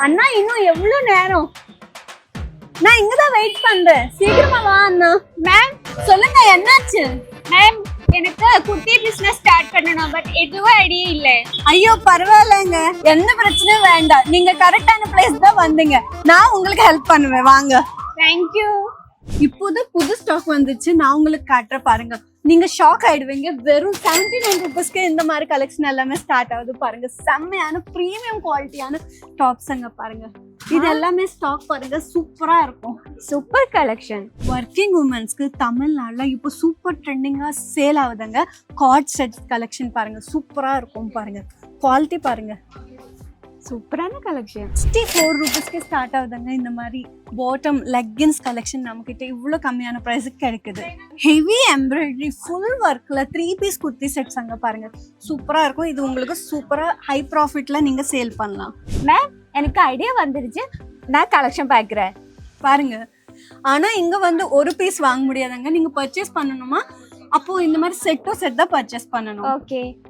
அண்ணா இன்னும் எவ்வளவு நேரம்? நான் இங்கதான் வெயிட் பண்றேன், சீக்கிரமா வா அண்ணா. மேம் சொல்லுங்க, என்னாச்சு? மேம் எனக்கு குட்டி பிசினஸ் ஸ்டார்ட் பண்ணணும், பட் எதுவும் ஐடியா இல்ல. ஐயோ பரவாயில்லைங்க, எந்த பிரச்சனையும் வேண்டாம். நீங்க கரெக்டான பிளேஸ் தான் வந்தீங்க. நான் உங்களுக்கு ஹெல்ப் பண்ணுவேன், வாங்க. தேங்க்யூ. இப்போது புது ஸ்டாக் வந்துச்சு, நான் உங்களுக்கு காட்டுறேன் பாருங்க. நீங்க ஷாக் ஆயிடுவீங்க. வெறும் 79 rupeesக்கு இந்த மாதிரி கலெக்ஷன் எல்லாமே ஸ்டார்ட் ஆகுது பாருங்க. செம்மையான பிரீமியம் குவாலிட்டியான டாப்ஸ் அங்க பாருங்க. இது எல்லாமே ஸ்டாக் பாருங்க, சூப்பரா இருக்கும். Super collection. ஒர்க்கிங் உமன்ஸ்க்கு தமிழ்நாடுல இப்போ சூப்பர் ட்ரெண்டிங்கா சேல் ஆகுதுங்க. கார்ட் செட் கலெக்ஷன் பாருங்க, சூப்பரா இருக்கும் பாருங்க. குவாலிட்டி பாருங்க, சூப்பரான கலெக்ஷன். 64 rupeesக்கு ஸ்டார்ட் ஆகுதுங்க. இந்த மாதிரி பாட்டம் லெக்கின்ஸ் கலெக்ஷன் நம்ம கிட்ட இவ்வளோ கம்மியான ப்ரைஸுக்கு கிடைக்குது. ஹெவி எம்ப்ராய்டரி ஃபுல் ஒர்க்ல 3 பீஸ் குர்த்தி செட்ஸ் அங்க பாருங்க, சூப்பரா இருக்கும். இது உங்களுக்கு சூப்பரா ஹை ப்ராஃபிட்ல நீங்க சேல் பண்ணலாம். மேம் எனக்கு ஐடியா வந்துருச்சு, நான் கலெக்ஷன் பார்க்குறேன் பாருங்க. ஆனா இங்க வந்து ஒரு பீஸ் வாங்க முடியாதுங்க. நீங்க பர்ச்சேஸ் பண்ணணுமா, அப்போ இந்த மாதிரி செட்டோ செட் தான் பர்ச்சேஸ் பண்ணணும். ஓகே.